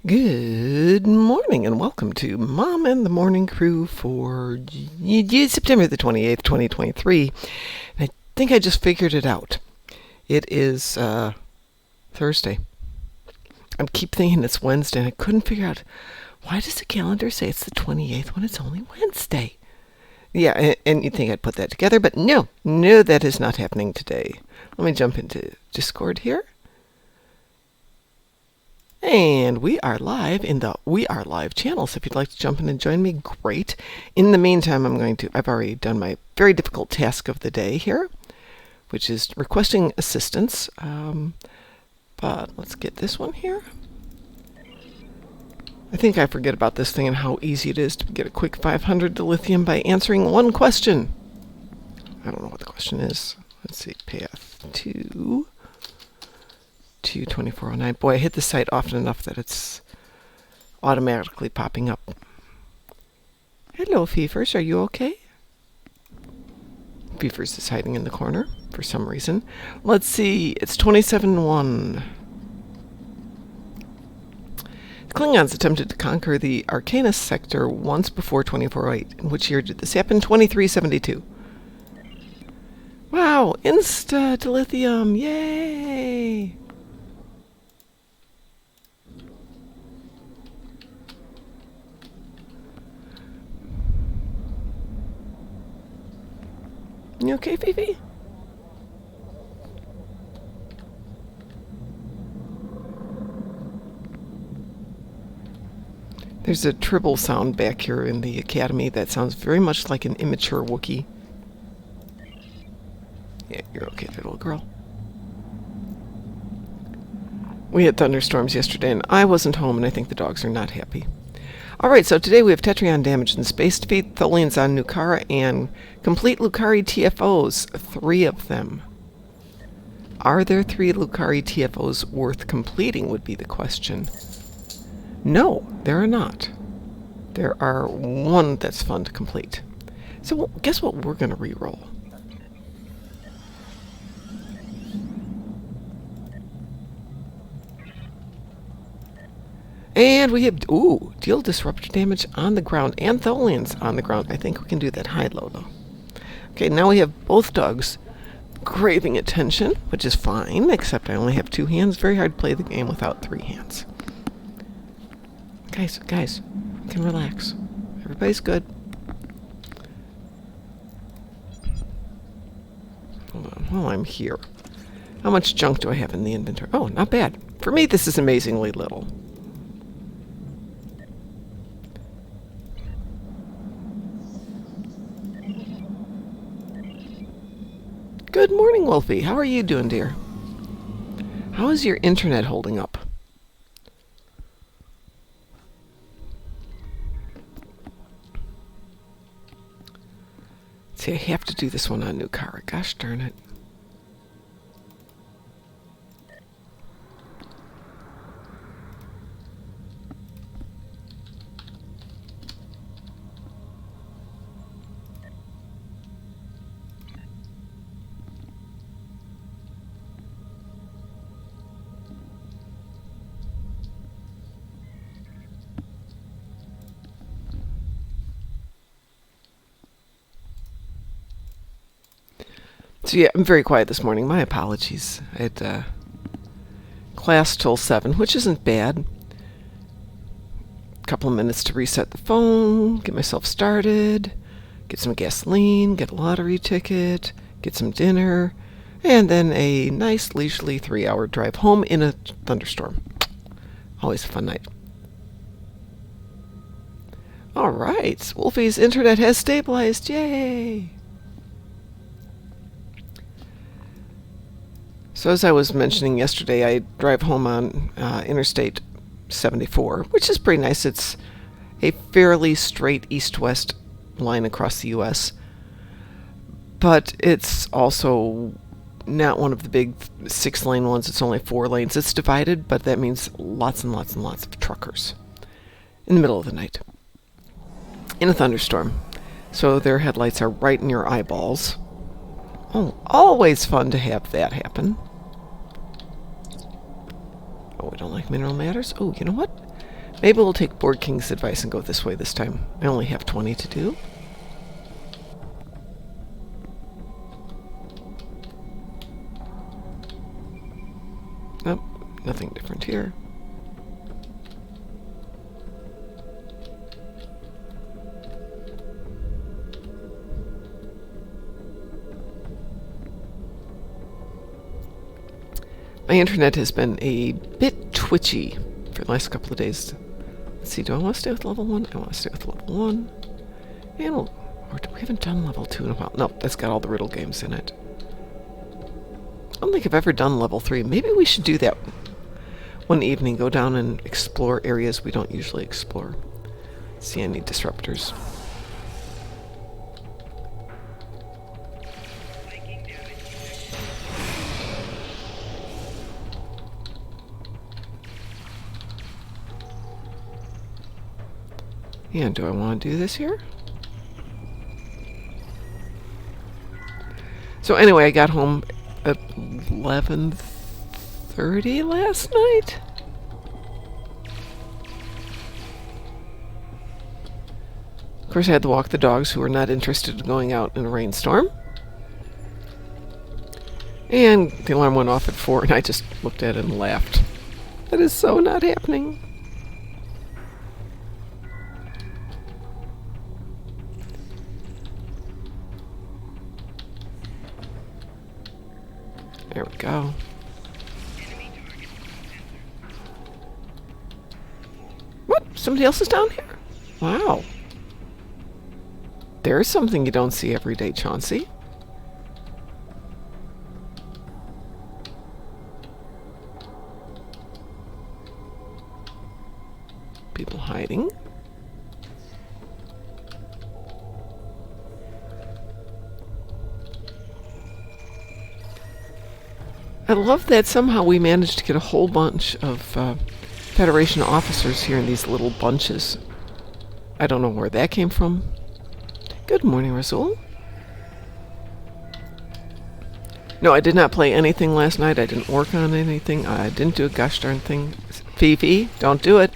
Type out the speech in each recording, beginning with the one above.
Good morning and welcome to Mom and the Morning Crew for September the 28th, 2023. And I think I just figured it out. It is Thursday. I keep thinking it's Wednesday and I couldn't figure out why does the calendar say it's the 28th when it's only Wednesday? Yeah, and you'd think I'd put that together, but no, that is not happening today. Let me jump into Discord here. And we are live in the We Are Live channel, so if you'd like to jump in and join me, great. In the meantime, I've already done my very difficult task of the day here, which is requesting assistance. But let's get this one here. I think I forget about this thing and how easy it is to get a quick 500 to lithium by answering one question. I don't know what the question is. Let's see, path 2. 2409. Boy, I hit the site often enough that it's automatically popping up. Hello, Fevers. Are you okay? Fevers is hiding in the corner for some reason. Let's see. It's 27-1. The Klingons attempted to conquer the Arcanus sector once before 2408. In which year did this happen? 2372. Wow! Insta-dilithium! Yay! You okay, Fifi? There's a tribble sound back here in the academy that sounds very much like an immature Wookiee. Yeah, you're okay, little girl. We had thunderstorms yesterday, and I wasn't home, and I think the dogs are not happy. Alright, so today we have Tetrion damage and space defeat, Tholians on Nukara, and complete Lucari TFOs. 3 of them. Are there 3 Lucari TFOs worth completing, would be the question. No, there are not. There are 1 that's fun to complete. So guess what we're going to re-roll? And we have, deal disruptor damage on the ground and Tholians on the ground. I think we can do that high-low, though. Okay, now we have both dogs craving attention, which is fine, except I only have 2 hands. Very hard to play the game without 3 hands. Guys, we can relax. Everybody's good. Hold on, while I'm here. How much junk do I have in the inventory? Oh, not bad. For me, this is amazingly little. Good morning, Wolfie. How are you doing, dear? How is your internet holding up? See, I have to do this one on Nukara. Gosh darn it. So yeah, I'm very quiet this morning. My apologies. I had class till 7, which isn't bad. A couple of minutes to reset the phone, get myself started, get some gasoline, get a lottery ticket, get some dinner, and then a nice leisurely 3-hour drive home in a thunderstorm. Always a fun night. Alright, Wolfie's internet has stabilized. Yay! So as I was mentioning yesterday, I drive home on Interstate 74, which is pretty nice. It's a fairly straight east-west line across the U.S., but it's also not one of the big 6-lane ones. It's only 4 lanes. It's divided, but that means lots and lots and lots of truckers in the middle of the night in a thunderstorm. So their headlights are right in your eyeballs. Oh, always fun to have that happen. Oh, we don't like mineral matters? Oh, you know what? Maybe we'll take Board King's advice and go this way this time. I only have 20 to do. Nope, nothing different here. My internet has been a bit twitchy for the last couple of days. Let's see, do I want to stay with level 1? I want to stay with level 1. And or we haven't done level 2 in a while. Nope, that's got all the riddle games in it. I don't think I've ever done level 3. Maybe we should do that one evening. Go down and explore areas we don't usually explore. See any disruptors. And do I want to do this here? So anyway, I got home at 11:30 last night. Of course, I had to walk the dogs who were not interested in going out in a rainstorm. And the alarm went off at 4, and I just looked at it and laughed. That is so not happening. There we go. What? Somebody else is down here? Wow. There's something you don't see every day, Chauncey. People hiding. I love that somehow we managed to get a whole bunch of Federation officers here in these little bunches. I don't know where that came from. Good morning, Rasul. No, I did not play anything last night. I didn't work on anything. I didn't do a gosh darn thing. Fifi, don't do it.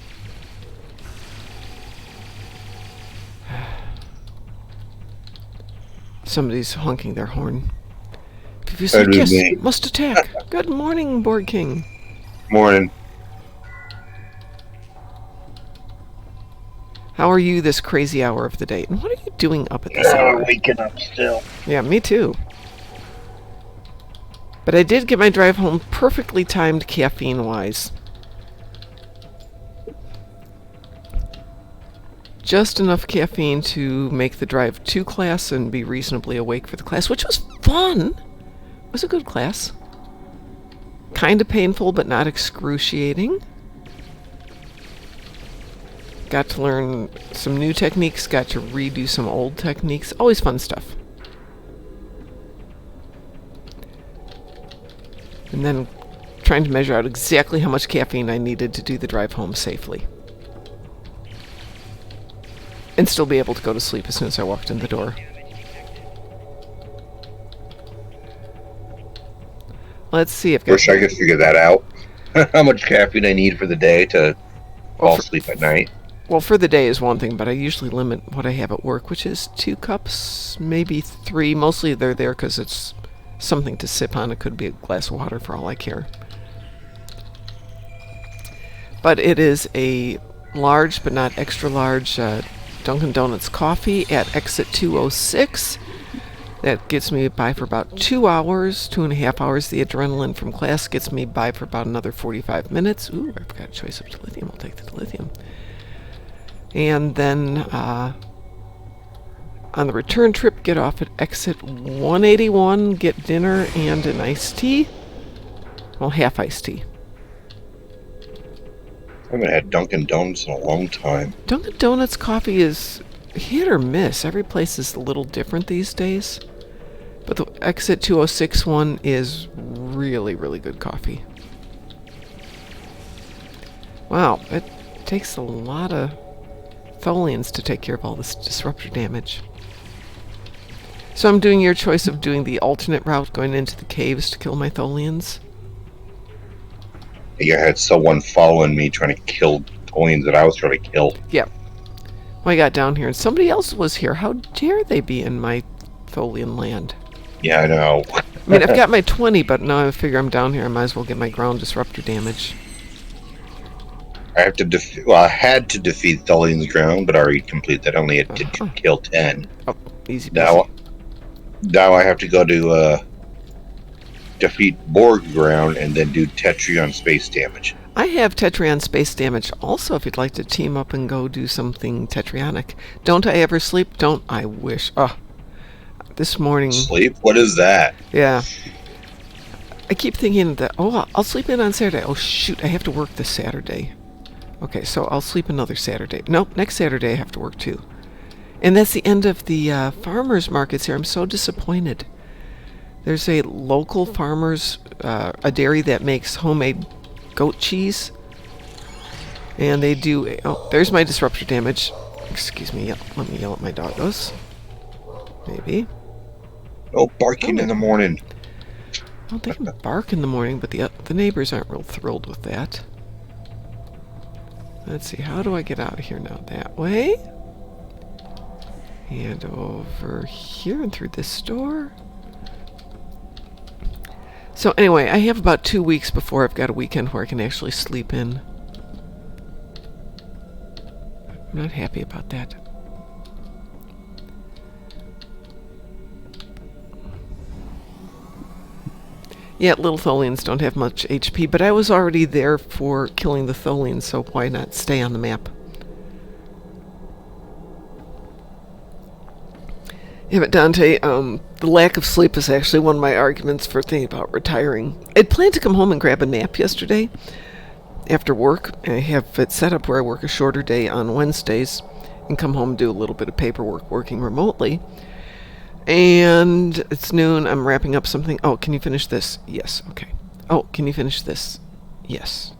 Somebody's honking their horn. Fifi said, yes, must attack. Good morning, Board King. Morning. How are you this crazy hour of the day? And what are you doing up at this hour? Waking up still. Yeah, me too. But I did get my drive home perfectly timed caffeine-wise. Just enough caffeine to make the drive to class and be reasonably awake for the class, which was fun. It was a good class. Kind of painful, but not excruciating. Got to learn some new techniques, got to redo some old techniques. Always fun stuff. And then trying to measure out exactly how much caffeine I needed to do the drive home safely. And still be able to go to sleep as soon as I walked in the door. Let's see if Wish I could figure that out. How much caffeine I need for the day to fall asleep at night. Well, for the day is one thing, but I usually limit what I have at work, which is 2 cups, maybe 3. Mostly they're there because it's something to sip on. It could be a glass of water for all I care. But it is a large, but not extra large, Dunkin' Donuts coffee at exit 206. That gets me by for about 2 hours, 2.5 hours. The adrenaline from class gets me by for about another 45 minutes. Ooh, I forgot a choice of dilithium. I'll take the dilithium. And then on the return trip, get off at exit 181, get dinner and an iced tea. Well, half iced tea. I haven't had Dunkin' Donuts in a long time. Dunkin' Donuts coffee is hit or miss. Every place is a little different these days. But the exit 206 one is really, really good coffee. Wow, it takes a lot of Tholians to take care of all this disruptor damage. So I'm doing your choice of doing the alternate route, going into the caves to kill my Tholians. You had someone following me trying to kill Tholians that I was trying to kill. Yeah. Well, I got down here and somebody else was here. How dare they be in my Tholian land? Yeah, I know. I mean, I've got my 20, but now I figure I'm down here. I might as well get my ground disruptor damage. I have to well, I had to defeat Tholian's ground, but I already completed that. I only had to kill 10. Oh, easy peasy. Now I have to go to defeat Borg ground and then do Tetrion space damage. I have Tetrion space damage also if you'd like to team up and go do something Tetrionic. Don't I ever sleep? Don't I wish. Oh, this morning. Sleep? What is that? Yeah. I keep thinking that, oh, I'll sleep in on Saturday. Oh, shoot, I have to work this Saturday. Okay, so I'll sleep another Saturday. Nope, next Saturday I have to work too. And that's the end of the farmers markets here. I'm so disappointed. There's a local farmers, a dairy that makes homemade goat cheese. And they do, oh, there's my disruptor damage. Excuse me, let me yell at my doggos. Maybe. No barking in the morning. Well, they can bark in the morning, but the neighbors aren't real thrilled with that. Let's see, how do I get out of here now? That way. And over here and through this door. So anyway, I have about 2 weeks before I've got a weekend where I can actually sleep in. I'm not happy about that. Yeah, little Tholians don't have much HP, but I was already there for killing the Tholians, so why not stay on the map? Yeah, but Dante, the lack of sleep is actually one of my arguments for thinking about retiring. I'd planned to come home and grab a nap yesterday after work. I have it set up where I work a shorter day on Wednesdays and come home and do a little bit of paperwork working remotely. And it's noon. I'm wrapping up something. Oh, can you finish this? Yes. Okay. Oh, can you finish this? Yes.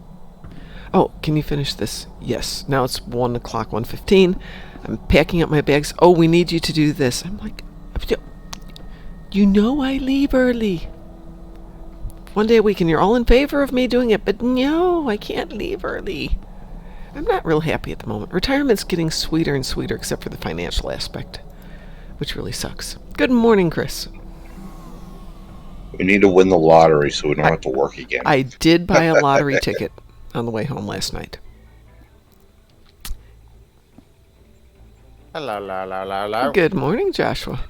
Oh, can you finish this? Yes. Now it's 1 o'clock, 1:15. I'm packing up my bags. Oh, we need you to do this. I'm like, you know I leave early. One day a week, and you're all in favor of me doing it, but no, I can't leave early. I'm not real happy at the moment. Retirement's getting sweeter and sweeter, except for the financial aspect, which really sucks. Good morning, Chris. We need to win the lottery so we don't have to work again. I did buy a lottery ticket on the way home last night. Hello. Good morning, Joshua.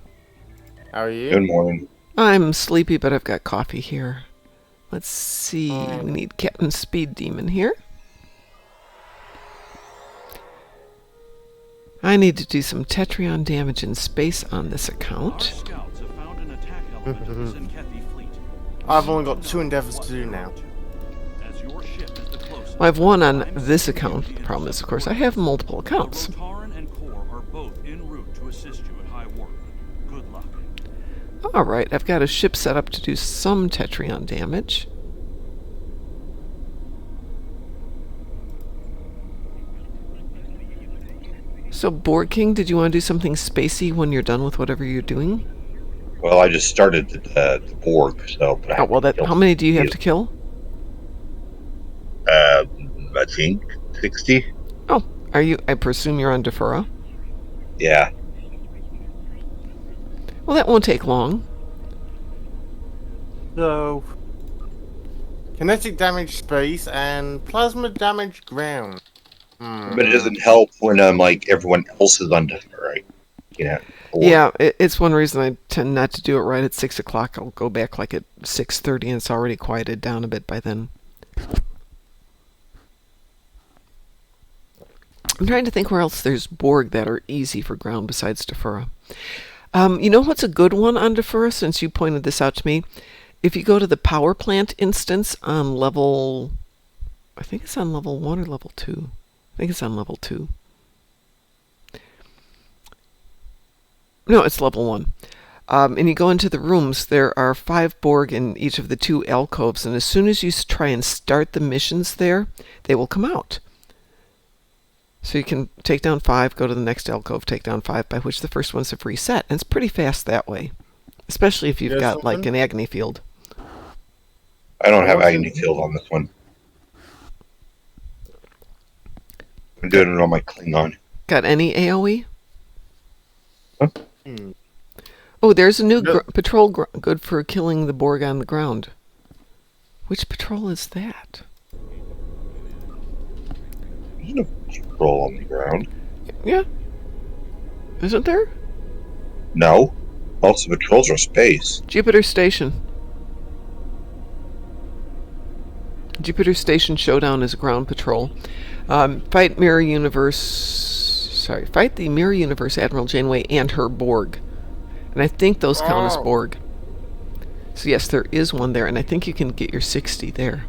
How are you? Good morning. I'm sleepy, but I've got coffee here. Let's see. We need Captain Speed Demon here. I need to do some Tetrion damage in space on this account. I've only got 2 endeavors to do now. Well, I have one on this account. The problem is, of course, I have multiple accounts. Alright, I've got a ship set up to do some Tetrion damage. So, Borg King, did you want to do something spacey when you're done with whatever you're doing? Well, I just started the Borg, so... Oh, well, how many do you have to kill? I think 60. Oh, I presume you're on Defura? Yeah. Well, that won't take long. So, kinetic damage space and plasma damage ground. But it doesn't help when like everyone else is on Defura, right? You know. Yeah, it's one reason I tend not to do it right at 6 o'clock. I'll go back like at 6:30 and it's already quieted down a bit by then. I'm trying to think where else there's Borg that are easy for ground besides Defura. You know what's a good one on Defura, since you pointed this out to me? If you go to the power plant instance on level... I think it's on level 1 or level 2. I think it's on level 2. No, it's level 1. And you go into the rooms, there are 5 Borg in each of the 2 alcoves, and as soon as you try and start the missions there, they will come out. So you can take down 5, go to the next alcove, take down 5, by which the first ones have reset. And it's pretty fast that way. Especially if you've got, like, an agony field. I don't have agony field on this one. I'm doing it on my Klingon. Got any AoE? Hmm. Oh, there's a new No. patrol good for killing the Borg on the ground. Which patrol is that? There's no patrol on the ground. Yeah. Isn't there? No. Most of the patrols are space. Jupiter Station. Jupiter Station Showdown is a ground patrol. Fight the Mirror Universe Admiral Janeway and her Borg. And I think those count as Oh. Borg. So yes, there is one there, and I think you can get your 60 there.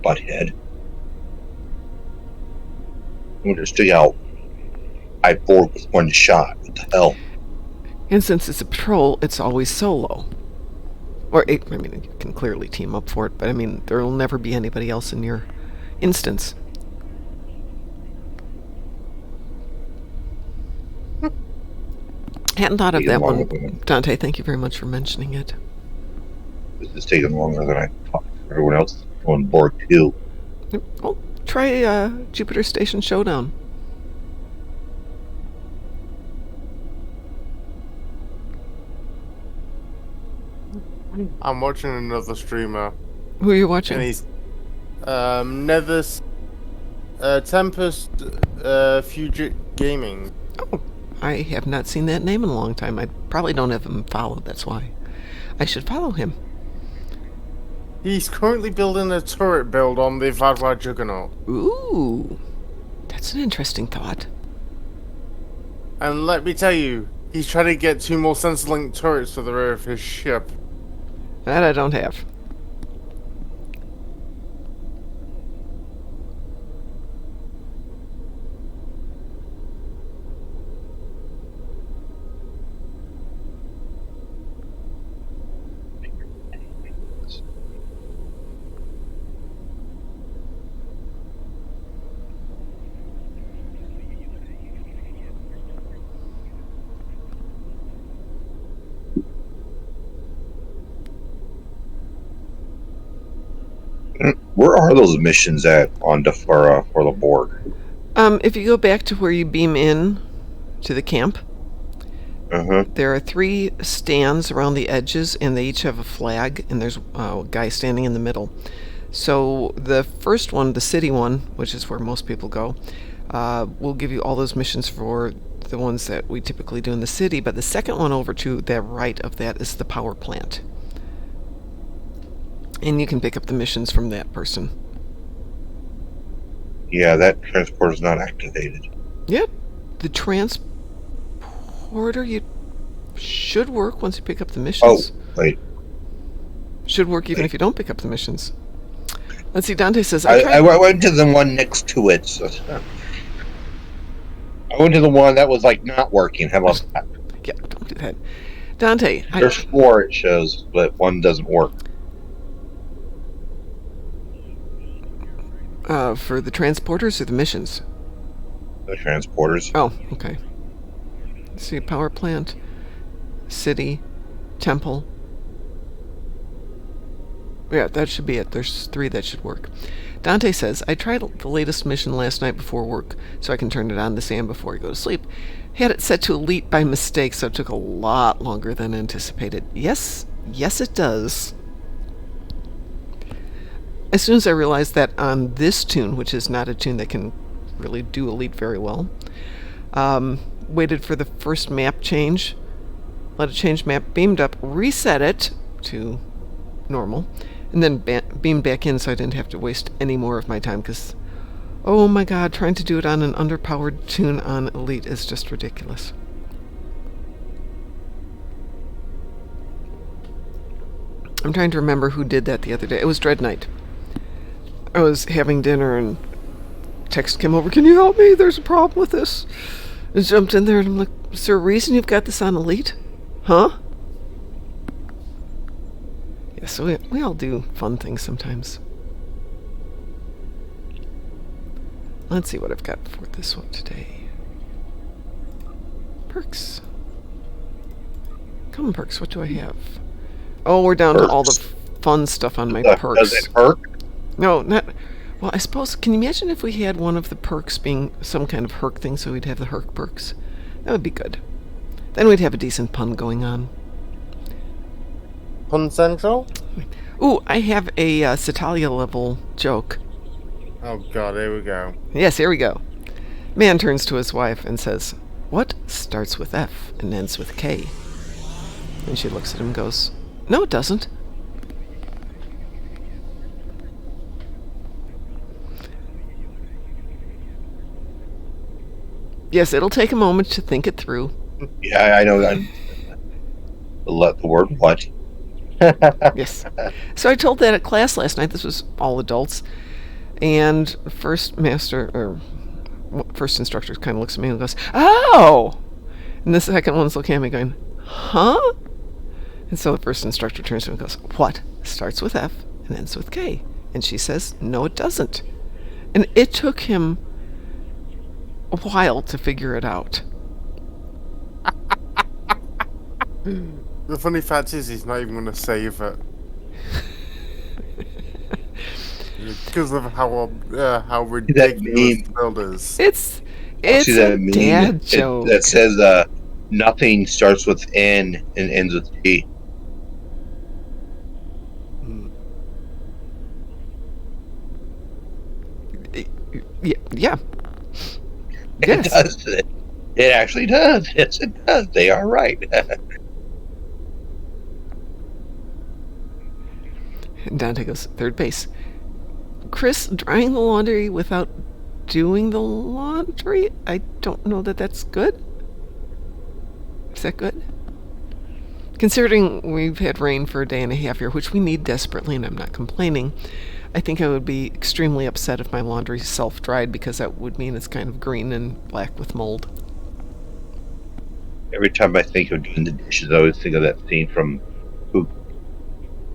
Butthead. I'm gonna stick out. I board with one shot. What the hell? And since it's a patrol, it's always solo. Or, I mean, you can clearly team up for it, but I mean, there will never be anybody else in your instance. Hadn't thought of that one. Dante, thank you very much for mentioning it. This is taking longer than I thought. Everyone else is on board too. Well, try Jupiter Station Showdown. I'm watching another streamer, Who are you and watching? he's Nether's Tempest Fugit Gaming. Oh, I have not seen that name in a long time. I probably don't have him followed, that's why. I should follow him. He's currently building a turret build on the Vadra Juggernaut. Ooh, that's an interesting thought. And let me tell you, he's trying to get 2 more sensor-link turrets for the rear of his ship. That I don't have. Where are those missions at on the for the Borg? If you go back to where you beam in to the camp, there are 3 stands around the edges, and they each have a flag, and there's a guy standing in the middle. So the first one, the city one, which is where most people go, will give you all those missions for the ones that we typically do in the city, but the second one over to the right of that is the power plant. And you can pick up the missions from that person. Yeah, that transporter's not activated. Yep. The transporter should work once you pick up the missions. Oh, wait. Should work even if you don't pick up the missions. Let's see, Dante says, I went to the one next to it. So I went to the one that was like not working. How about that? Yeah, don't do that. Dante, There's 4 it shows, but one doesn't work. for the transporters or the missions? The transporters. Oh, okay. Let's see, power plant, city, temple. Yeah, that should be it. There's 3 that should work. Dante says, I tried the latest mission last night before work, so I can turn it on this AM before I go to sleep. Had it set to elite by mistake, so it took a lot longer than anticipated. Yes, it does. As soon as I realized that on this tune, which is not a tune that can really do elite very well, waited for the first map change, let it change map, beamed up, reset it to normal, and then beamed back in so I didn't have to waste any more of my time, because, oh my god, trying to do it on an underpowered tune on elite is just ridiculous. I'm trying to remember who did that the other day. It was Dread Knight. I was having dinner and text came over, can you help me? There's a problem with this. I jumped in there and I'm like, is there a reason you've got this on elite? Huh? Yeah, so we all do fun things sometimes. Let's see what I've got for this one today. Perks. Come on, perks, what do I have? Oh, we're down to all the fun stuff on my perks. Does it hurt? No, not Well, I suppose, can you imagine if we had one of the perks being some kind of herc thing, so we'd have the herc perks? That would be good. Then we'd have a decent pun going on. Pun Central? Ooh, I have a Cetalia level joke. Oh god, here we go. Yes, here we go. Man turns to his wife and says, "What starts with F and ends with K?" And she looks at him and goes, "No, it doesn't." Yes, it'll take a moment to think it through. Yeah, I know. Let the word what? Yes. So I told that at class last night. This was all adults. And first instructor kind of looks at me and goes, "Oh!" And the second one's looking at me going, "Huh?" And so the first instructor turns to me and goes, "What starts with F and ends with K?" And she says, "No, it doesn't." And it took him a while to figure it out. The funny fact is, he's not even going to save it. Because of how ridiculous the build is. It's See a that meme? dad joke. That says nothing starts with N and ends with T. Yeah. It Yes. does. It actually does. Yes, it does. They are right. And Dante goes, "Third base. Chris, drying the laundry without doing the laundry? I don't know that that's good. Is that good? Considering we've had rain for a day and a half here, which we need desperately, and I'm not complaining, I think I would be extremely upset if my laundry self-dried, because that would mean it's kind of green and black with mold." Every time I think of doing the dishes, I always think of that scene from Who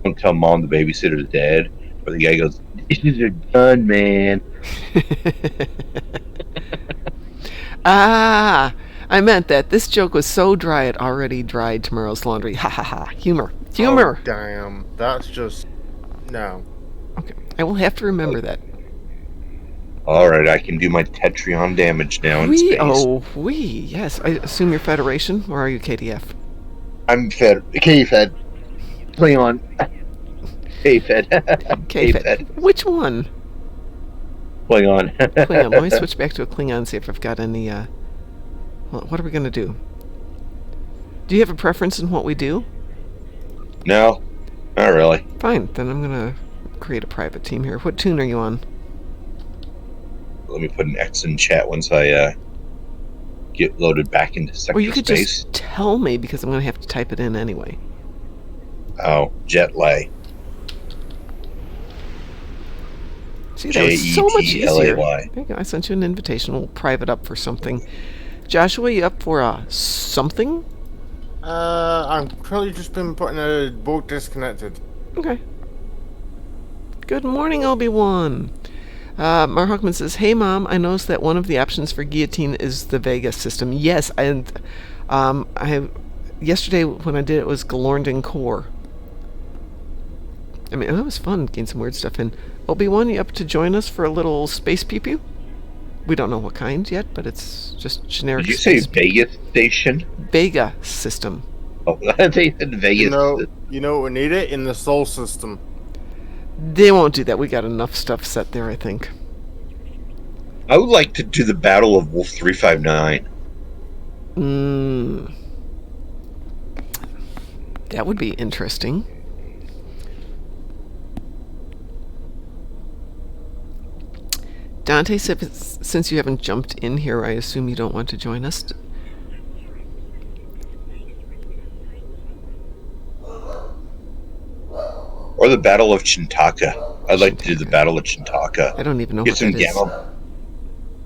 Don't Tell Mom the Babysitter's Dead, where the guy goes, "Dishes are done, man." Ah, I meant that this joke was so dry it already dried tomorrow's laundry. Ha ha ha. Humor. Oh, damn. That's just... No. Okay, I will have to remember that. All right, I can do my Tetrion damage now in space. Yes. I assume you're Federation, or are you KDF? I'm Fed. K-Fed. Klingon. K-Fed. K-Fed. Which one? Klingon. Klingon. Let me switch back to a Klingon and see if I've got any, what are we going to do? Do you have a preference in what we do? No, not really. Fine, then I'm going to create a private team here. What tune are you on? Let me put an X in chat once I get loaded back into sector Or you could space. just tell me, because I'm going to have to type it in anyway. Oh, jet lag. See, that was so much easier. Jetlay. There you go. I sent you an invitation. We'll private up for something. Joshua, you up for something? I'm currently just been putting a boat disconnected. Okay. Good morning, Obi-Wan. Mar Huckman says, "Hey, Mom, I noticed that one of the options for guillotine is the Vega system." Yes, and yesterday when I did it was Galorndon Core. I mean, that was fun, getting some weird stuff in. Obi-Wan, you up to join us for a little space pew-pew? We don't know what kind yet, but it's just generic. Did you say Vegas station? Vega system. Oh, they said Vegas. You know what we need it? In the Sol system. They won't do that. We got enough stuff set there, I think. I would like to do the Battle of Wolf 359. That would be interesting. Dante said, since you haven't jumped in here, I assume you don't want to join us. Or the Battle of Chintaka. I'd like to do the Battle of Chintaka. I don't even know what that is.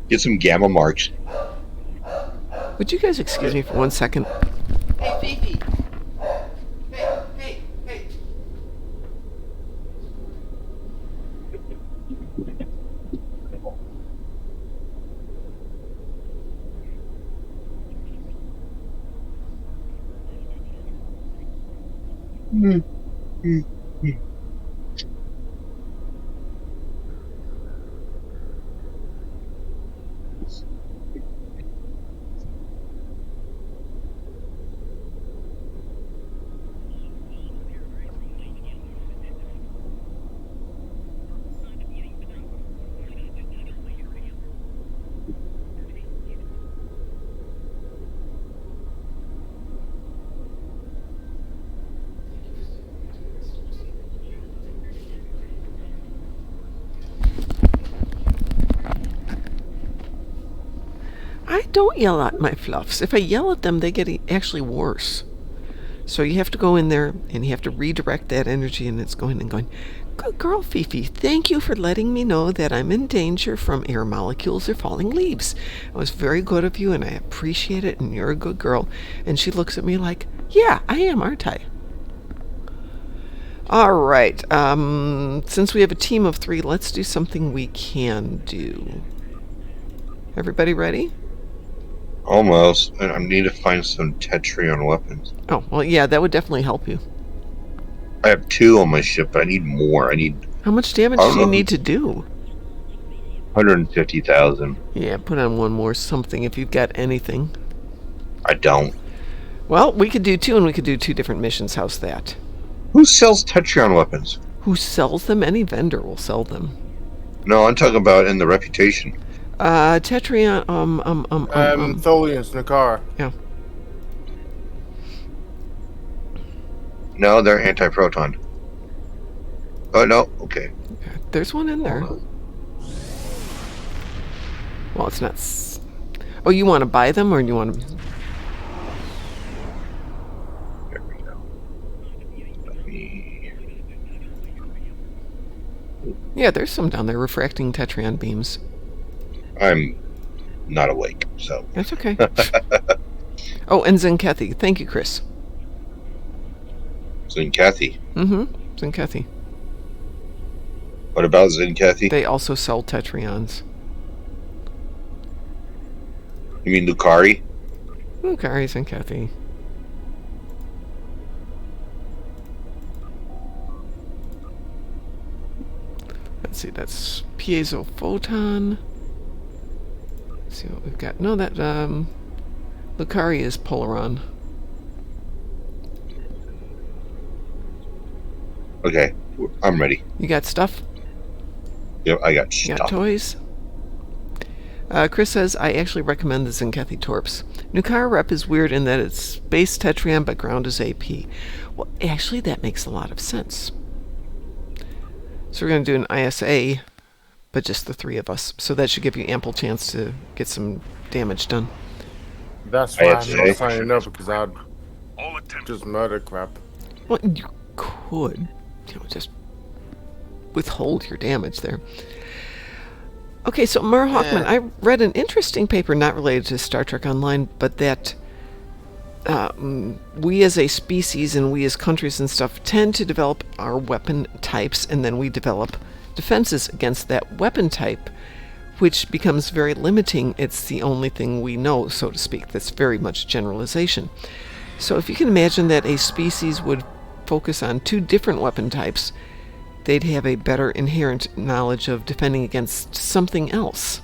Get some gamma marks. Would you guys excuse me for 1 second? Hey, Fifi. Hey. don't yell at my fluffs. If I yell at them, they get actually worse. So you have to go in there and you have to redirect that energy, and it's going and going. Good girl, Fifi. Thank you for letting me know that I'm in danger from air molecules or falling leaves. It was very good of you, and I appreciate it, and you're a good girl. And she looks at me like, yeah, I am, aren't I? All right. Since we have a team of 3, let's do something we can do. Everybody ready? Almost. And I need to find some Tetrion weapons. Oh, well, yeah, that would definitely help you. I have 2 on my ship, but I need more. How much damage do you need to do? 150,000. Yeah, put on one more something if you've got anything. I don't. Well, we could do 2, and we could do 2 different missions. How's that? Who sells Tetrion weapons? Who sells them? Any vendor will sell them. No, I'm talking about in the Reputation. Tetrion, Tholian's Nakara. Yeah. No, they're anti-proton. Oh, no. Okay. There's one in there. Well, it's not... Oh, you want to buy them, or you want to... There we go. Let me... Yeah, there's some down there, refracting Tetrion beams. I'm not awake, so... That's okay. Oh, and Zenkethi. Thank you, Chris. Zenkethi. Mm-hmm. Zenkethi. What about Zenkethi? They also sell Tetrions. You mean Lucari? Okay, Zenkethi. Let's see, that's piezo photon. Let's see what we've got. No, that Lucari is Polaron. Okay, I'm ready. You got stuff? Yep, I got You stuff. got toys? Chris says, I actually recommend the Zenkethi Torps. Nukara rep is weird in that it's base Tetrion, but ground is AP. Well, actually, that makes a lot of sense. So we're going to do an ISA, but just the 3 of us. So that should give you ample chance to get some damage done. That's why I'm ISA. not signing up, because I'd just murder crap. Well, you could, just withhold your damage there. Okay, so Mara Hawkman, I read an interesting paper not related to Star Trek Online, but that we as a species and we as countries and stuff tend to develop our weapon types, and then we develop defenses against that weapon type, which becomes very limiting. It's the only thing we know, so to speak. That's very much generalization. So if you can imagine that a species would focus on 2 different weapon types, they'd have a better inherent knowledge of defending against something else.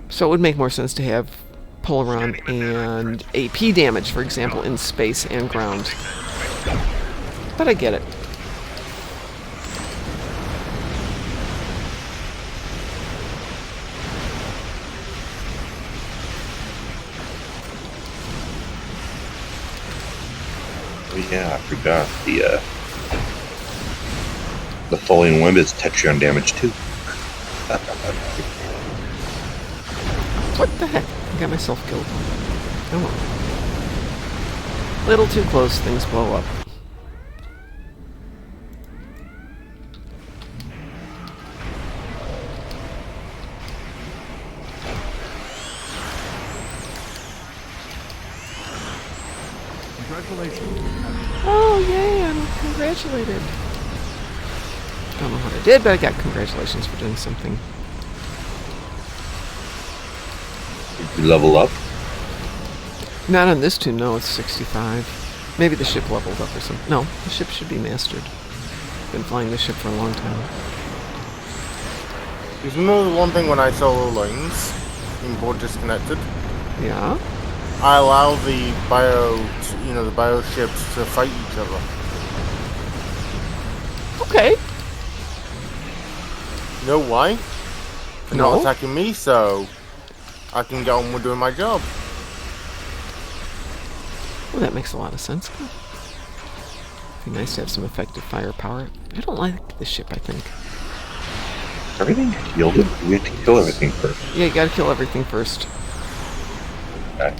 So it would make more sense to have Polaron and AP damage, for example, in space and ground. But I get it. Oh, yeah, I forgot the Tholian Wind is Tetrion damage too. What the heck? I got myself killed. Oh well. Little too close, things blow up. Congratulations. Oh, yay, I'm congratulated. Don't know what I did, but I got congratulations for doing something. Did you level up? Not on this tune, no, it's 65. Maybe the ship leveled up or something. No, the ship should be mastered. Been flying this ship for a long time. You know the one thing when I solo lanes, import disconnected, Yeah? I allow the the bio ships to fight each other. Okay. You know why? They're No. not attacking me, so I can get on with doing my job. Well, that makes a lot of sense. Be nice to have some effective firepower. I don't like this ship, I think. everything shielded? We have to kill everything first. Yeah, you gotta kill everything first. Okay.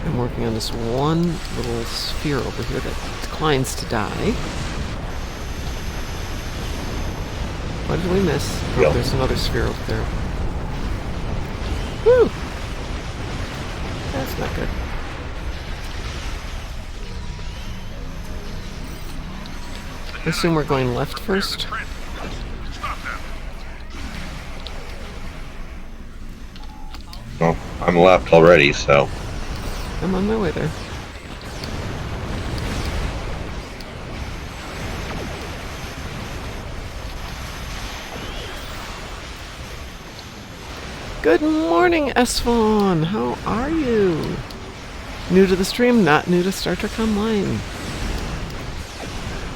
I'm working on this one little sphere over here that declines to die. What did we miss? Oh, Yep. there's another sphere over there. Woo! That's not good. I assume we're going left first. Well, I'm left already, so. I'm on my way there. Good morning, Esfon. How are you? New to the stream, not new to Star Trek Online.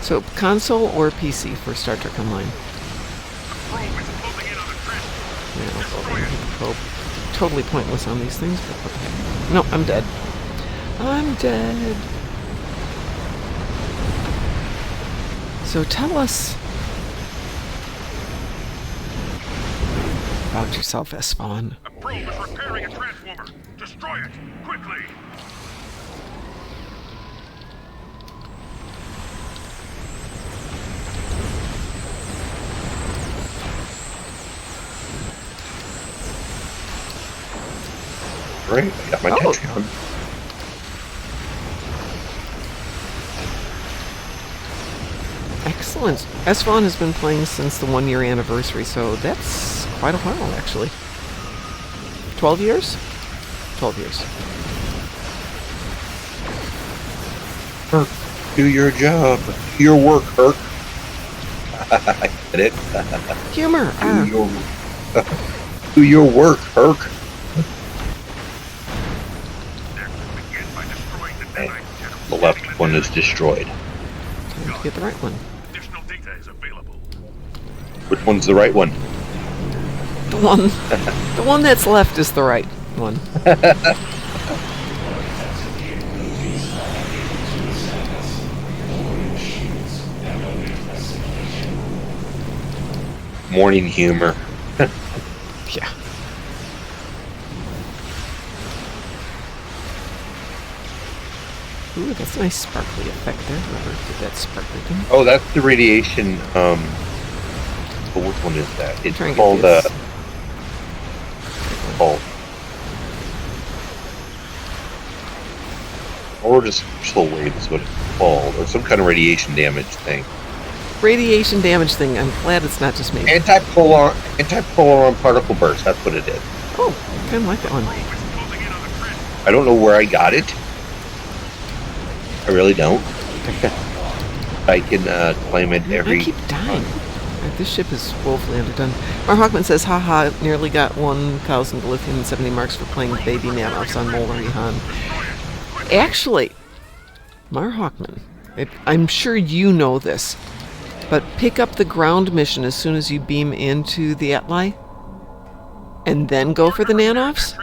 So, console or PC for Star Trek Online? Yeah, probe. Totally pointless on these things, but what the heck. No, I'm dead. I'm dead. So tell us about yourself, Esfon. A probe is repairing a transformer. Destroy it, quickly! Great, I got my Tetron. Excellent. Esfon has been playing since the 1-year anniversary, so that's quite a while, actually. 12 years? 12 years. Herc, do your job. Do your work, Herc. I get it. Humor! Do your work, Herc. Begin by destroying the nanite channel. The left one is destroyed. Time to get the right one. Additional data is available. Which one's the right one? The one that's left is the right one. Morning humor. Yeah. Ooh, that's a nice sparkly effect there. Whoever did that sparkly thing. Oh, that's the radiation. But which one is that? It's Try and get called this. called. Or just soul wave is what it's called, or some kind of radiation damage thing. Radiation damage thing. I'm glad it's not just me. Antipolar particle burst. That's what it is. Oh, I kind of like that one. I don't know where I got it. I really don't. I can claim it every. I keep dying. This ship is woefully underdone. Mark Hawkman says, haha, nearly got 1,000 lithium and 70 marks for playing baby nanos on Molar Ihan. Actually, Mar Hawkman, I'm sure you know this, but pick up the ground mission as soon as you beam into the Atli, and then go for the Nanovs,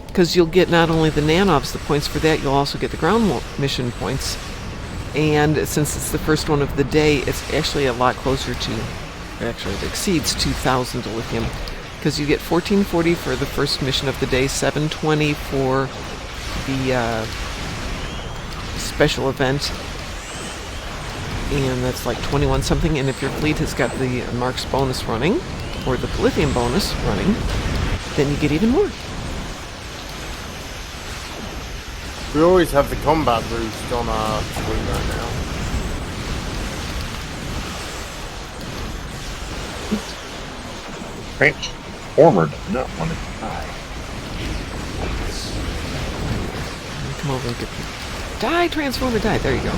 because you'll get not only the Nanovs, the points for that, you'll also get the ground mission points, and since it's the first one of the day, it's actually a lot closer to, actually it exceeds 2,000 lithium, because you get 1440 for the first mission of the day, 720 for the special event, and that's like 21 something, and if your fleet has got the Marks bonus running, or the lithium bonus running, then you get even more. We always have the combat boost on our screen right now. Transformer does not want to die. Come over and get me. Die, Transformer, die. There you go.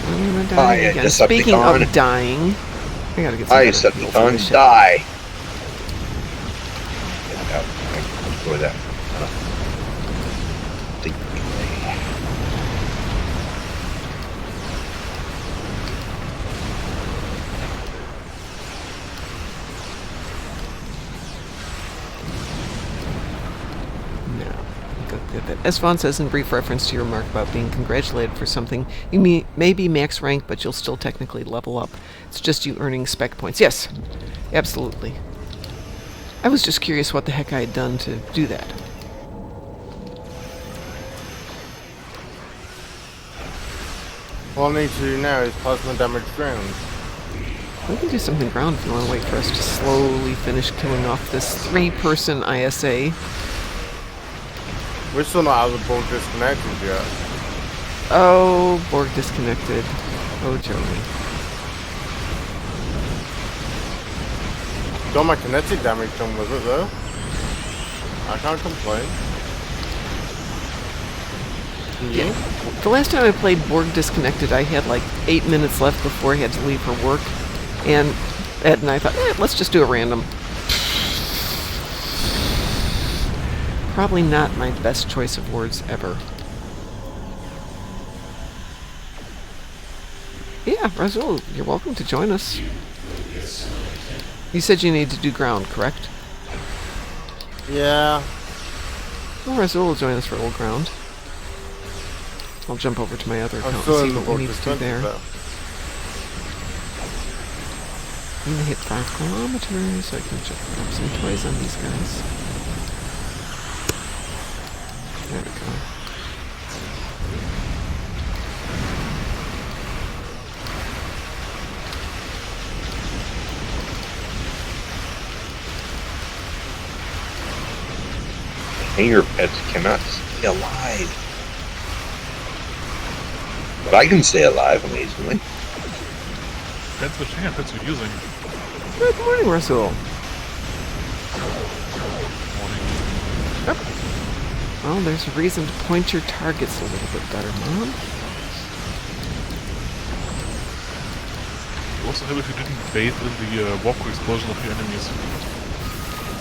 I'm gonna die Hi, again. Decepticon. Speaking of dying, I gotta get some Hi, better fuel for this Decepticon, ship. die! Enjoy that. as Vaughn says in brief reference to your remark about being congratulated for something, you may be max rank, but you'll still technically level up. It's just you earning spec points. Yes, absolutely. I was just curious what the heck I had done to do that. All I need to do now is plasma damage ground. We can do something ground if you want to wait for us to slowly finish killing off this 3-person ISA. We're still not out of the Borg disconnected yet. Oh, Borg disconnected. Oh, Joey. Got my kinetic damage done with it though. I can't complain. Can you? Yeah. The last time I played Borg Disconnected, I had like 8 minutes left before I had to leave for work. And Ed and I thought, let's just do a random. Probably not my best choice of words ever. Yeah, Razul, you're welcome to join us. You said you need to do ground, correct? Yeah. Well, Razul will join us for old ground. I'll jump over to my other I'm account still and in see the what we Borg need to do there. disconnected though. I'm gonna hit 5 kilometers so I can grab some toys on these guys. There we go. Hangar pets cannot stay alive. But I can stay alive amazingly. Depends which hand pets you're using. Good morning, Rasul. Yep. Well, there's a reason to point your targets a little bit better, Mom. You also have if you didn't bathe in the walkway explosion of your enemies.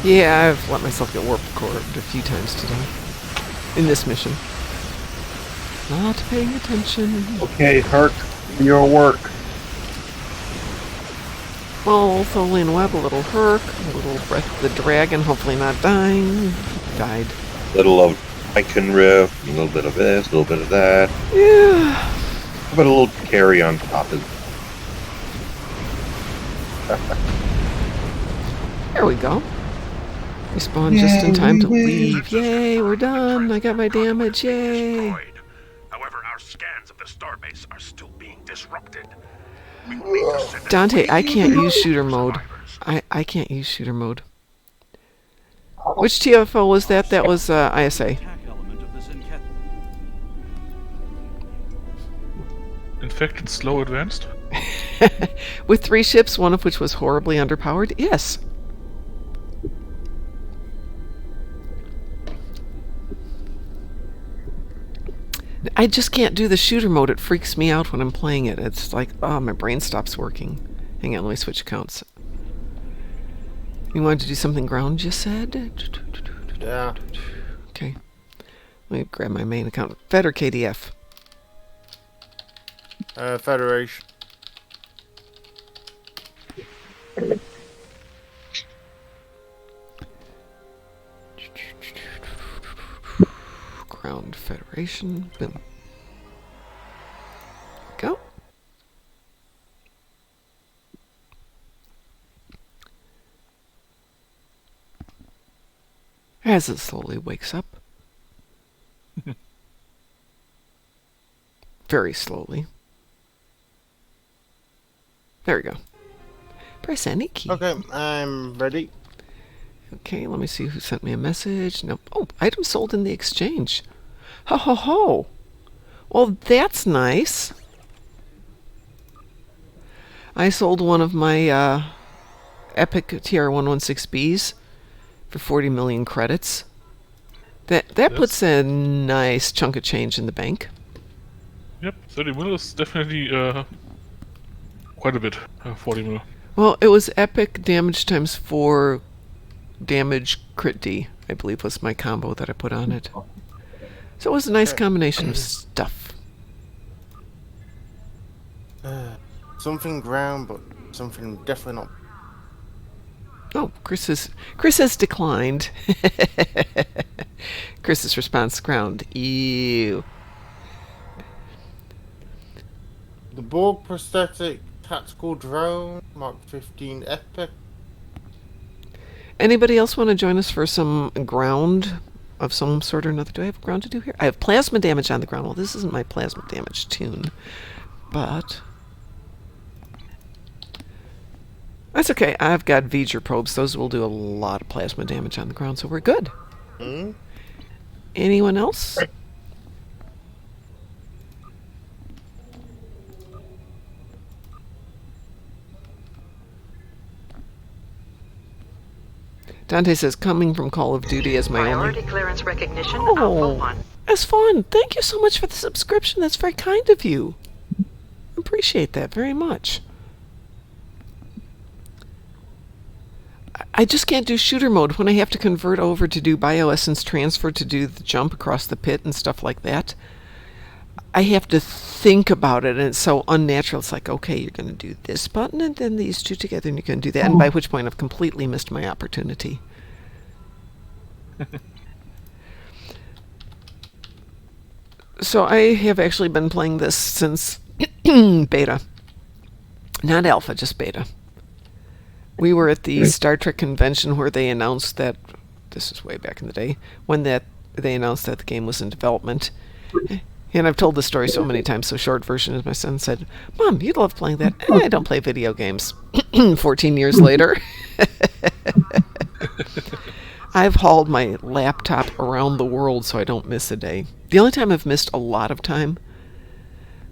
Yeah, I've let myself get warp cored a few times today. In this mission. Not paying attention. Okay, Herc, your work. Well, Tholian Web, a little Herc, a little Breath of the Dragon, hopefully not dying. Died. Little of I can riff, a little bit of this, a little bit of that. Yeah. How about a little carry on top of There we go. We spawned just in time to leave. Yay, we're done. I got my damage. Yay. However, our scans of the starbase are still being disrupted. We will need to send a Dante, I can't use team shooter of mode. survivors. I can't use shooter mode. Which TFO was that? That was ISA. Infected slow advanced? With 3 ships, one of which was horribly underpowered? Yes. I just can't do the shooter mode. It freaks me out when I'm playing it. It's like, oh, my brain stops working. Hang on, let me switch accounts. You wanted to do something ground, you said? Yeah. Okay. Let me grab my main account. Fed or KDF? Federation. Ground Federation. Boom. Go. As it slowly wakes up. Very slowly. There we go. Press any key. Okay, I'm ready. Okay, let me see who sent me a message. Nope. Oh, item sold in the exchange. Ho ho ho. Well, that's nice. I sold one of my Epic TR-116Bs for 40 million credits. That puts a nice chunk of change in the bank. Yep, 30 mil is definitely quite a bit. 40 mil. Well, it was Epic damage times 4 damage crit D, I believe was my combo that I put on it. So it was a nice combination of stuff. Something ground, but something definitely not. Oh, Chris has declined. Chris's response, ground. Ew. The Borg prosthetic tactical drone, Mark 15 Epic. Anybody else want to join us for some ground of some sort or another? Do I have ground to do here? I have plasma damage on the ground. Well, this isn't my plasma damage tune, but that's okay. I've got V'ger probes. Those will do a lot of plasma damage on the ground, so we're good. Hmm? Anyone else? Dante says, coming from Call of Duty as my Priority only... clearance recognition. Oh, Alpha 1. that's fun. Thank you so much for the subscription. That's very kind of you. Appreciate that very much. I just can't do shooter mode when I have to convert over to do bioessence transfer to do the jump across the pit and stuff like that. I have to think about it, and it's so unnatural. It's like, okay, you're going to do this button and then these two together, and you can do that. And by which point I've completely missed my opportunity. So I have actually been playing this since beta. Not alpha, just beta. We were at the Star Trek convention where they announced that, this is way back in the day, when they announced that the game was in development. And I've told this story so many times, so short version is my son said, Mom, you'd love playing that. I don't play video games. 14 years later. I've hauled my laptop around the world so I don't miss a day. The only time I've missed a lot of time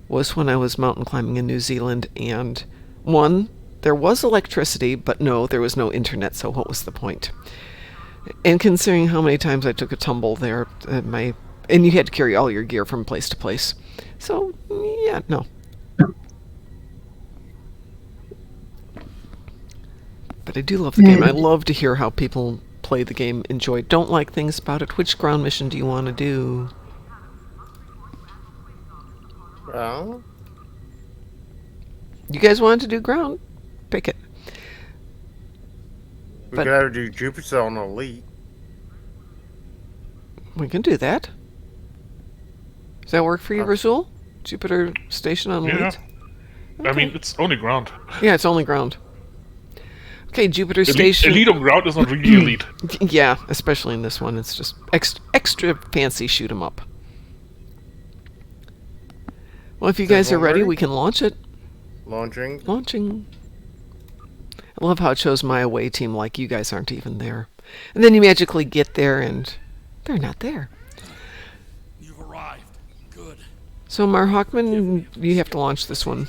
was when I was mountain climbing in New Zealand, and one, there was electricity, but no, there was no internet, so what was the point? And considering how many times I took a tumble there, and you had to carry all your gear from place to place. So, yeah, no. But I do love the game. I love to hear how people play the game, enjoy it, don't like things about it. Which ground mission do you want to do? Well, You guys wanted to do ground? Pick it. we But- could ever do Jupiter on Elite. We can do that. Does that work for you, Rasul? Jupiter Station on Yeah. Elite? I mean, it's only ground. Yeah, it's only ground. Okay, Jupiter Station. Elite on ground is not really elite. Yeah, especially in this one. It's just extra fancy shoot 'em up. Well, if you guys are ready, we can launch it. Launching. Launching. I love how it shows my away team like you guys aren't even there. And then you magically get there and they're not there. You've arrived. Good. So, Mar Hawkman, you have to launch this one,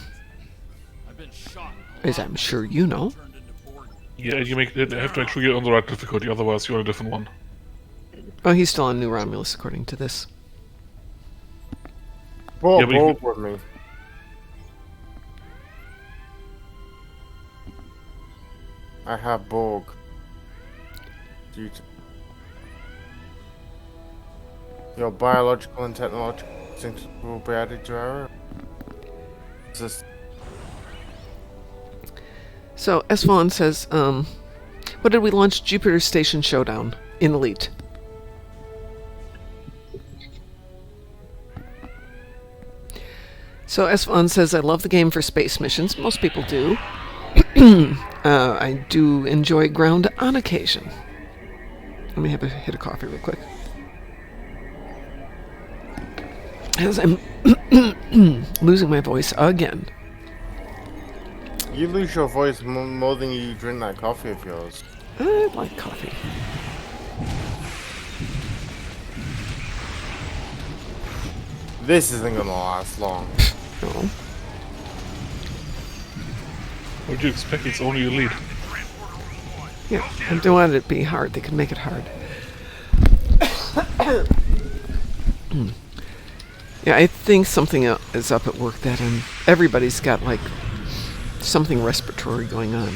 I've been shot. as I'm sure you know. Turned into Borg. Yeah, you have to make sure you're on the right difficulty, otherwise you're on a different one. Oh, he's still on New Romulus, according to this. Borg, Yeah, but you Borg with me. I have Borg. Your biological and technological instincts will be added to our system. So, Esvalon says, what did we launch? Jupiter Station Showdown in Elite. So, Esvalon says, I love the game for space missions. Most people do. I do enjoy ground on occasion. Let me have a hit of coffee real quick. As I'm losing my voice again. You lose your voice more than you drink that coffee of yours. I like coffee. This isn't gonna last long. No. What do you expect? It's only elite. Yeah, if they wanted it to be hard, they could make it hard. Yeah, I think something is up at work that everybody's got like something respiratory going on.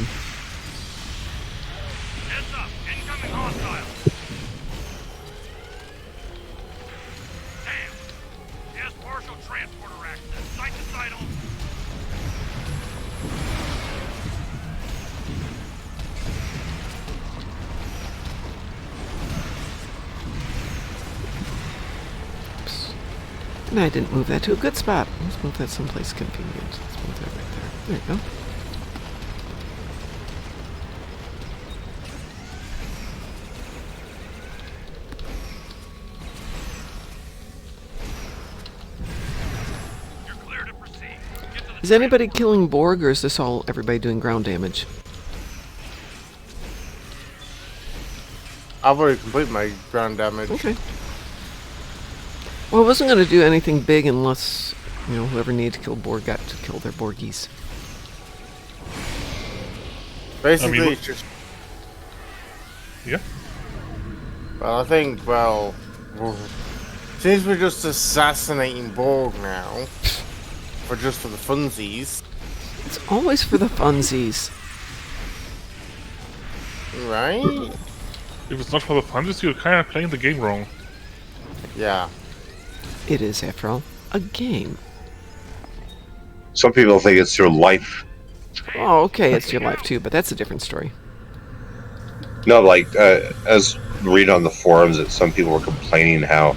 Heads up, incoming hostile. Damn. Yes, partial transporter accident. Sight to sight only. And I didn't move that to a good spot. Let's move that someplace convenient. Let's move that right there. There you go. You're clear to proceed. Get to the Is anybody killing Borg, or is this all everybody doing ground damage? I've already completed my ground damage. Okay. Well, I wasn't going to do anything big unless, you know, whoever needed to kill Borg got to kill their Borgies. Basically, I mean, it's just. Yeah. Well, I think, well. Since we're just assassinating Borg now, for the funsies, It's always for the funsies. right? If it's not for the funsies, you're kind of playing the game wrong. Yeah. It is, after all, a game. Some people think it's your life. Oh, okay, it's your life too, but that's a different story. No, like, as read on the forums that some people were complaining how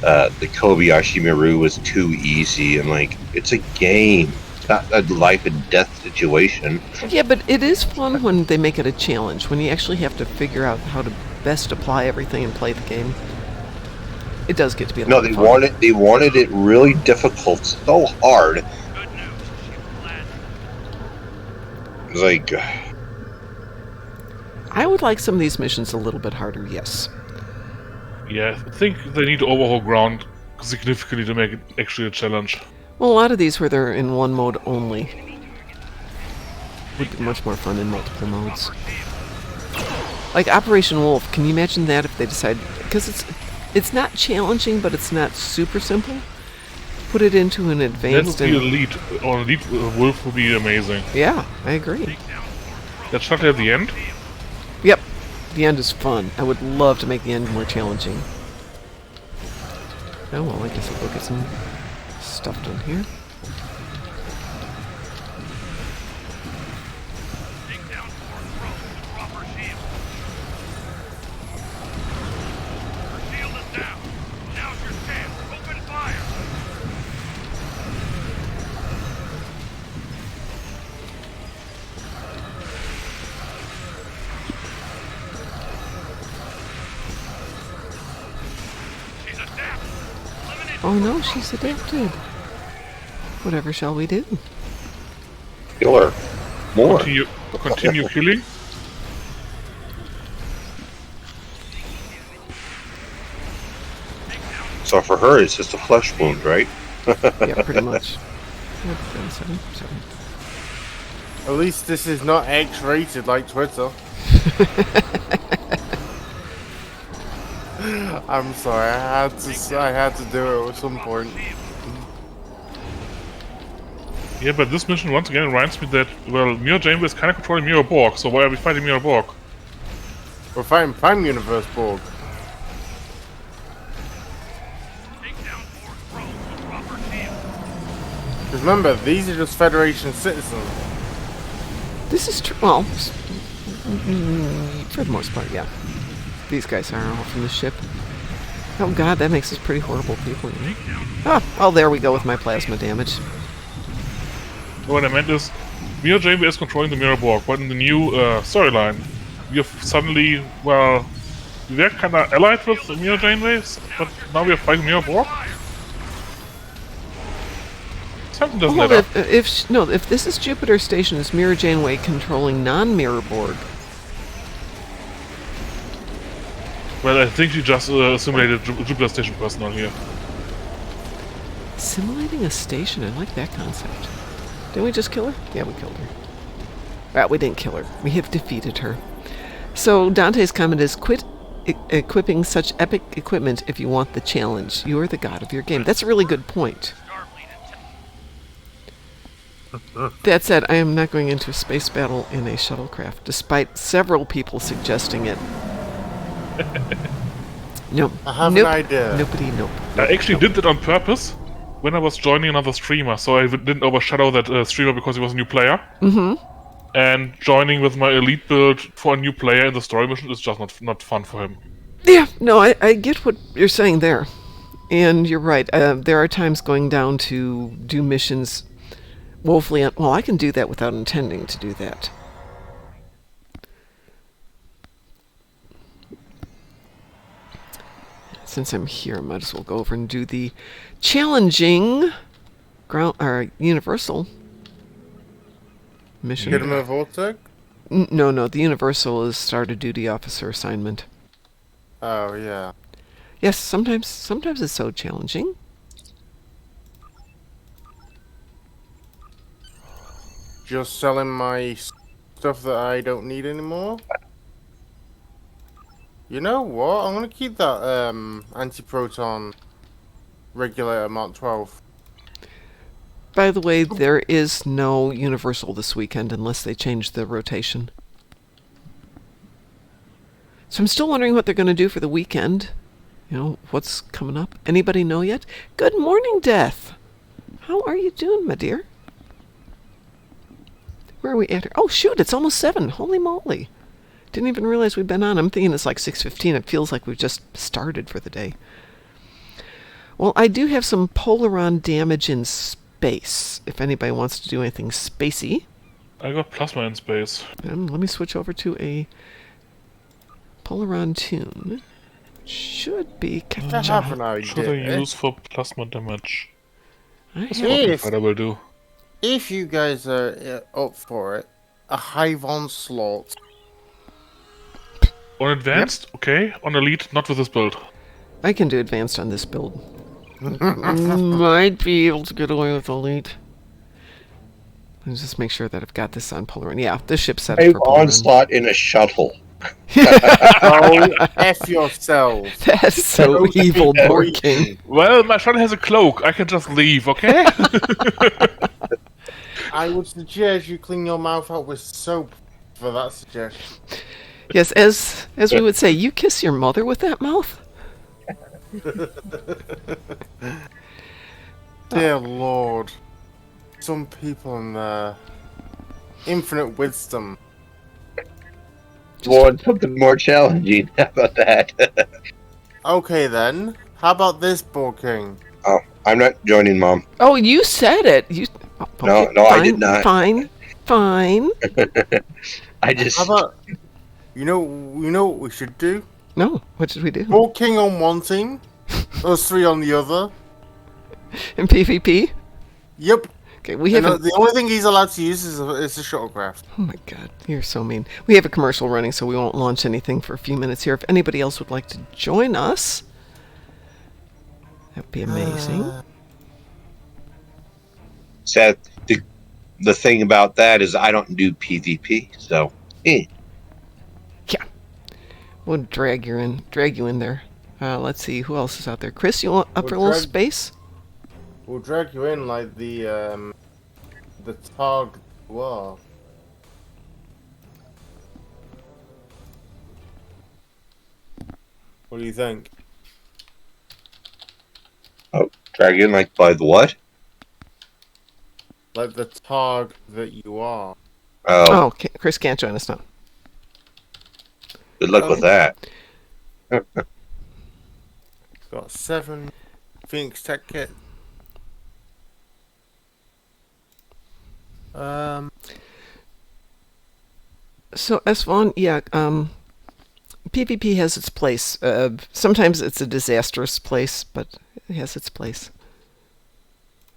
the Kobayashi Maru was too easy, and like, it's a game. It's not a life and death situation. Yeah, but it is fun when they make it a challenge, when you actually have to figure out how to best apply everything and play the game. It does get to be a No, lot they of fun. wanted it really difficult, so hard. good news. You've landed. It's like, I would like some of these missions a little bit harder, yes. Yeah, I think they need to overhaul ground significantly to make it actually a challenge. Well, a lot of these where they're in one mode only would be much more fun in multiple modes. Like Operation Wolf, can you imagine that if they decide... Because it's not challenging, but it's not super simple. Put it into an That advanced... would be and- elite. Or elite wolf would be amazing. Yeah, I agree. That's not at the end. Yep, the end is fun. I would love to make the end more challenging. Oh, well, I guess I'll go get some stuff done here. Take down 4 throws to drop her shield. Her shield is down. Now's your chance. Open fire. She's adapted. Eliminate Oh no, she's adapted. Whatever shall we do? killer. More. Continue killing. So for her, it's just a flesh wound, right? Yeah, pretty much. Yep, 7, sorry. At least this is not X-rated like Twitter. I'm sorry, I had to do it at some point. Yeah, but this mission once again reminds me that, well, Mirror Janeway is kind of controlling Mirror Borg, so why are we fighting Mirror Borg? We're fighting Prime Universe Borg. Take down 4 throws to drop her shield. Because remember, these are just Federation citizens. This is true. Well, for the most part, yeah. These guys are all from the ship. Oh god, that makes us pretty horrible people. You know? Ah, well, there we go with my plasma damage. What I meant is, Mirror Janeway is controlling the Mirror Borg, but in the new storyline, we have suddenly, well, we were kind of allied with the Mirror Janeway, but now we are fighting Mirror Borg? Something doesn't Hold add up. if this is Jupiter Station, is Mirror Janeway controlling non-Mirror Borg? Well, I think she just assimilated Jupiter Station personnel here. Simulating a station, I like that concept. Didn't we just kill her? Yeah, we killed her. Well, we didn't kill her. We have defeated her. So Dante's comment is, quit equipping such epic equipment if you want the challenge. You are the god of your game. That's a really good point. That said, I am not going into a space battle in a shuttlecraft, despite several people suggesting it. Nope. I have nope. an idea. Nobody, nope. I actually did that on purpose when I was joining another streamer, so I didn't overshadow that streamer because he was a new player. Mm-hmm. And joining with my elite build for a new player in the story mission is just not fun for him. Yeah, no, I get what you're saying there. And you're right. There are times going down to do missions woefully. Well, I can do that without intending to do that. Since I'm here, I might as well go over and do the challenging ground or universal mission. Get him a vortex? No. The universal is start a duty officer assignment. Oh, yeah. Yes, sometimes it's so challenging. Just selling my stuff that I don't need anymore? You know what? I'm gonna keep that anti-proton regulator Mark 12. By the way, there is no universal this weekend unless they change the rotation. So I'm still wondering what they're going to do for the weekend. You know, what's coming up? Anybody know yet? Good morning, Death. How are you doing, my dear? Where are we at? Oh, shoot, it's almost 7. Holy moly. Didn't even realize we'd been on. I'm thinking it's like 6:15. It feels like we've just started for the day. Well, I do have some Polaron damage in space, if anybody wants to do anything spacey. I got plasma in space. Let me switch over to a Polaron tune. Should be... I have an Should I idea. use for plasma damage? That's I- what If- I will do. If you guys are up for it, a hive onslaught. On advanced, okay. On elite, not with this build. I can do advanced on this build. Might be able to get away with elite. Let's just make sure that I've got this on Polaron. Yeah, this ship's set up Hive for Polaron. onslaught in a shuttle. Oh, F yourself. That's so evil, Dorking. Well, my shuttle has a cloak. I can just leave, okay? I would suggest you clean your mouth out with soap for that suggestion. Yes, as we would say, you kiss your mother with that mouth? Dear Lord. Some people in their infinite wisdom. Want something more challenging. How about that? Okay then. How about this, Bull King? Oh, I'm not joining, Mom. Oh, you said it. You. Oh, No, okay, no, I fine, did not. Fine. I just... How about you know what we should do? No, what did we do? Bull King on one team, us 3 on the other. In PvP? Yep. Okay, we And have. the only thing he's allowed to use is a shuttlecraft. Oh my god, you're so mean. We have a commercial running, so we won't launch anything for a few minutes here. If anybody else would like to join us, that would be amazing. Sad. The thing about that is I don't do PvP, so... Yeah. We'll drag you in there. Let's see, who else is out there? Chris, you want up for a little space? We'll drag you in like the Targ War. What do you think? Oh, dragon, like by the what? Like the Targ that you are. Oh, Oh, Chris can't join us now. good luck with that. Got 7 Phoenix Tech Kit. So, Esvon, yeah, PvP has its place. Sometimes it's a disastrous place, but it has its place.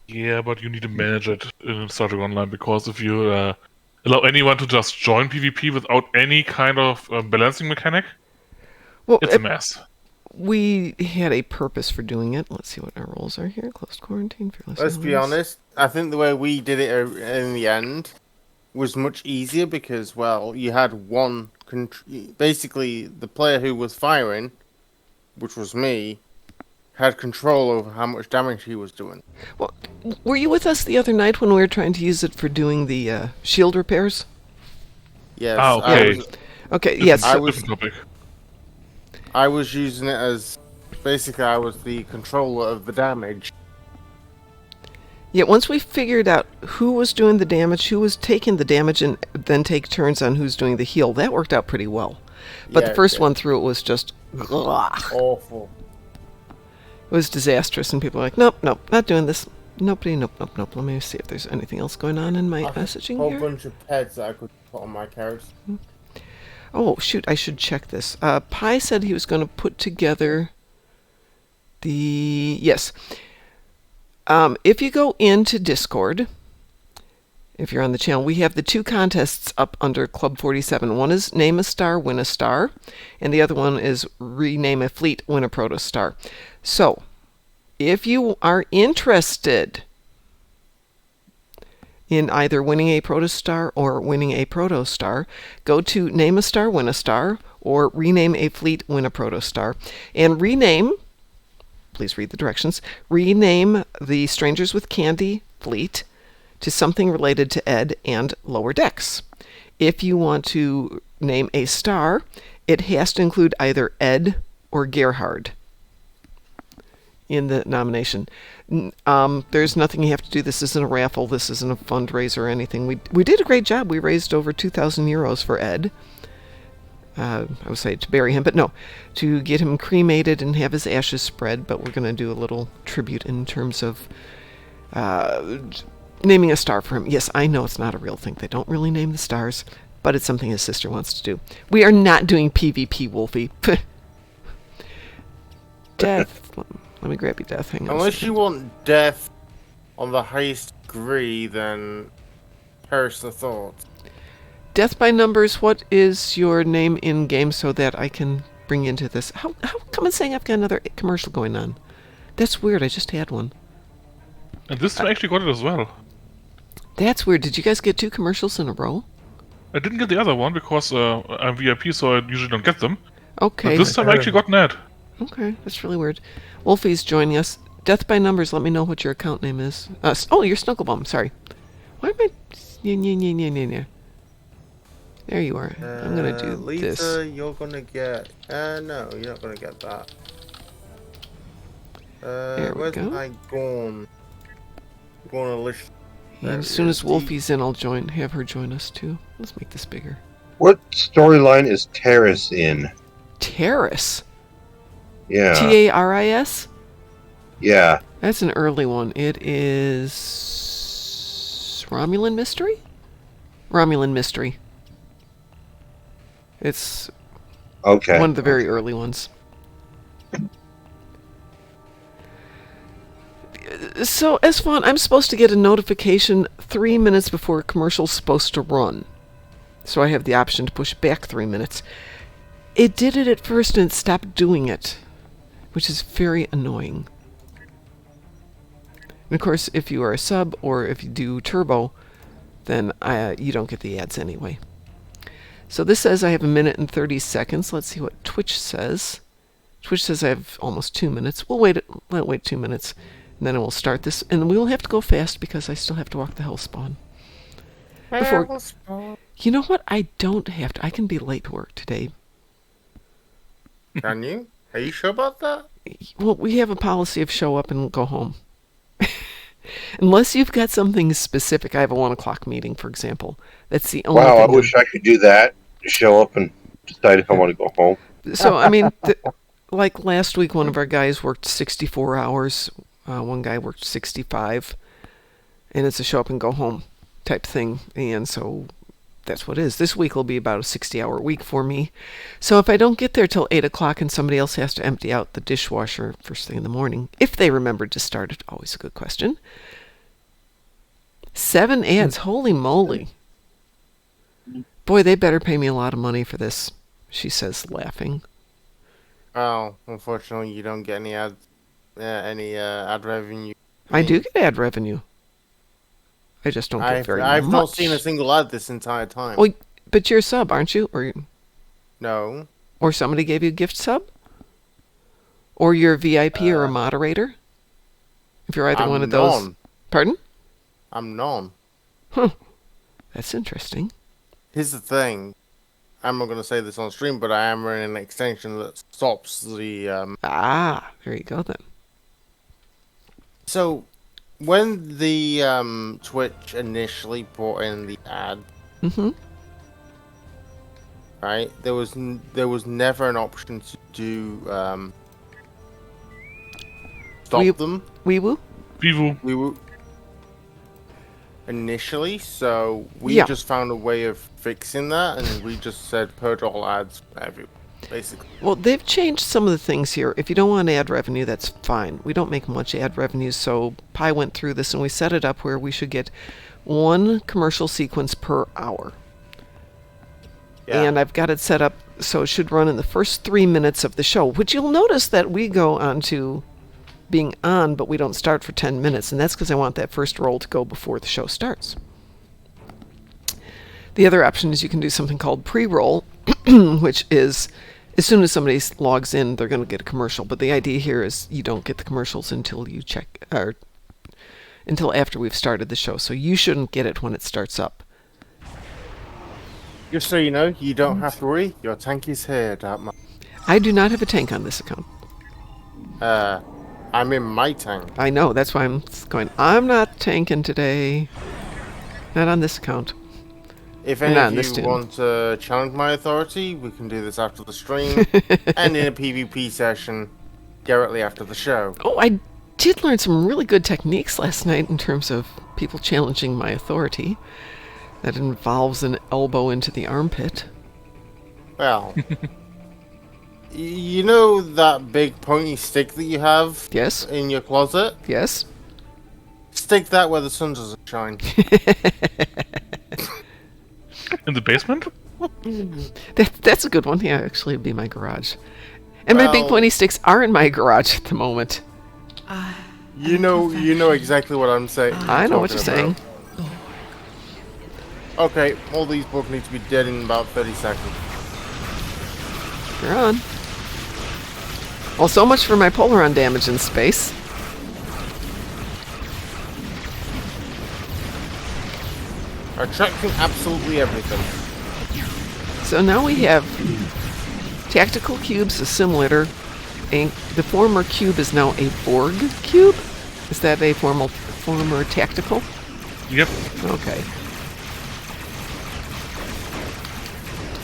Yeah, but you need to manage it in starting online, because if you allow anyone to just join PvP without any kind of balancing mechanic, Well, it's a mess. we had a purpose for doing it. Let's see what our roles are here. Closed quarantine, fearless. Let's be Alliance. honest. I think the way we did it in the end was much easier because, well, you had one. Basically, the player who was firing, which was me, had control over how much damage he was doing. Well, were you with us the other night when we were trying to use it for doing the shield repairs? Yes. Ah, okay. Okay, yes. I so- was- Different topic. I was using it as basically I was the controller of the damage. Yeah, once we figured out who was doing the damage, who was taking the damage, and then take turns on who's doing the heal, that worked out pretty well. But Yeah, the first it one through it was just... ugh. Awful. was disastrous, and people were like, nope, nope, not doing this. Nobody, nope, nope, nope. Let me see if there's anything else going on in my I have a messaging whole here. bunch of pets that I could put on my character. Oh, shoot, I should check this. Pi said he was going to put together the... Yes. If you go into Discord, if you're on the channel, we have the 2 contests up under Club 47. One is Name a Star, Win a Star, and the other one is Rename a Fleet, Win a Protostar. So, if you are interested in either winning a Protostar or winning a Protostar, go to Name a Star, Win a Star, or Rename a Fleet, Win a Protostar. And rename, please read the directions, rename the Strangers with Candy fleet to something related to Ed and Lower Decks. If you want to name a star, it has to include either Ed or Gerhard in the nomination. There's nothing you have to do. This isn't a raffle. This isn't a fundraiser or anything. We did a great job. We raised over 2,000 euros for Ed. I would say to bury him, but no, to get him cremated and have his ashes spread. But we're going to do a little tribute in terms of naming a star for him. Yes, I know it's not a real thing. They don't really name the stars, but it's something his sister wants to do. We are not doing PvP, Wolfie. Death. Let me grab you, Death. Hang on. Unless you want death on the highest degree, then perish the thought. Death by numbers, what is your name in game so that I can bring you into this? How come it's saying I've got another commercial going on? That's weird. I just had one. And this time I actually got it as well. That's weird. Did you guys get 2 commercials in a row? I didn't get the other one because I'm VIP, so I usually don't get them. Okay. But this time I actually got an ad. Okay, that's really weird. Wolfie's joining us. Death by numbers, let me know what your account name is. Oh, you're Snugglebum, sorry. Why am I... Yeah. There you are. I'm gonna do Lisa, this. you're gonna get... no, you're not gonna get that. There we where's go. my Gorn? Gorn Alicia. And as soon as Wolfie's in, I'll have her join us too. Let's make this bigger. What storyline is Terrace in? Terrace? Yeah. Taris? Yeah. That's an early one. It is... Romulan Mystery? Romulan Mystery. It's Okay. one of the very early ones. So, Esfon, I'm supposed to get a notification 3 minutes before a commercial's supposed to run. So I have the option to push back 3 minutes. It did it at first and it stopped doing it, which is very annoying. And of course, if you are a sub or if you do turbo, then you don't get the ads anyway. So this says I have 1 minute and 30 seconds. Let's see what Twitch says. Twitch says I have almost 2 minutes. We'll wait 2 minutes, and then I will start this. And we will have to go fast because I still have to walk the hell spawn. You know what? I don't have to. I can be late to work today. Can you? Are you sure about that? Well, we have a policy of show up and go home. Unless you've got something specific. I have a 1 o'clock meeting, for example. That's the only Wow, I thing. wish I could do that. Show up and decide if I want to go home. So, I mean, like last week, one of our guys worked 64 hours. One guy worked 65. And it's a show up and go home type thing. And so that's what it is. This week will be about a 60-hour week for me. So if I don't get there till 8 o'clock and somebody else has to empty out the dishwasher first thing in the morning, if they remembered to start it, always a good question. 7 ads, holy moly. Boy, they better pay me a lot of money for this, she says, laughing. Oh, unfortunately, you don't get any ad revenue. I do get ad revenue. I just don't get very much. I've not seen a single ad this entire time. Well, but you're a sub, aren't you? No. Or somebody gave you a gift sub? Or you're a VIP or a moderator? If you're either I'm one of those. none. Pardon? I'm none. Huh. That's interesting. Here's the thing. I'm not going to say this on stream, but I am running an extension that stops the... Ah, there you go then. So, when the Twitch initially brought in the ad, right, there was never an option to do stop them. Wee-woo? Vivu. We were initially, so we Yeah. just found a way of fixing that, and we just said purge all ads everywhere, basically. Well, they've changed some of the things here. If you don't want ad revenue, that's fine. We don't make much ad revenue, so Pi went through this and we set it up where we should get one commercial sequence per hour. Yeah. And I've got it set up so it should run in the first 3 minutes of the show, which you'll notice that we go on to being on, but we don't start for 10 minutes, and that's because I want that first roll to go before the show starts. The other option is you can do something called pre-roll, which is as soon as somebody logs in, they're going to get a commercial. But the idea here is you don't get the commercials until you check, or until after we've started the show. So you shouldn't get it when it starts up. Just so you know, you don't have to worry. Your tank is here, Dartma. I do not have a tank on this account. I'm in my tank. I know, that's why I'm going, I'm not tanking today. Not on this account. If Not any on of this you tune. want to challenge my authority, we can do this after the stream and in a PvP session directly after the show. Oh, I did learn some really good techniques last night in terms of people challenging my authority. That involves an elbow into the armpit. Well, you know that big pointy stick that you have Yes, in your closet? yes. Stick that where the sun doesn't shine. In the basement? That's a good one. Yeah, actually, it'd be my garage. And my big Well- pointy sticks are in my garage at the moment. You know exactly what I'm saying. I know what you're saying. Okay, all these books need to be dead in about 30 seconds. You're on. Well, so much for my Polaron damage in space. Attracting absolutely everything. So now we have tactical cubes, a simulator. The former cube is now a Borg cube. Is that a former tactical? Yep. Okay.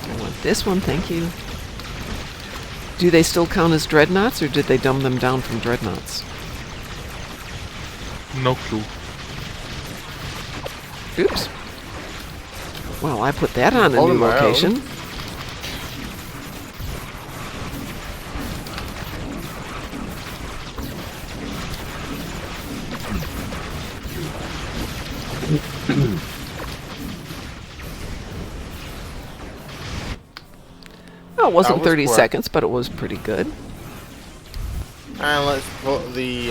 I want this one, thank you. Do they still count as dreadnoughts, or did they dumb them down from dreadnoughts? No clue. Oops. Well, I put that on a Holding new my own. location. Well, it wasn't was 30 quick. seconds, but it was pretty good. And let's put the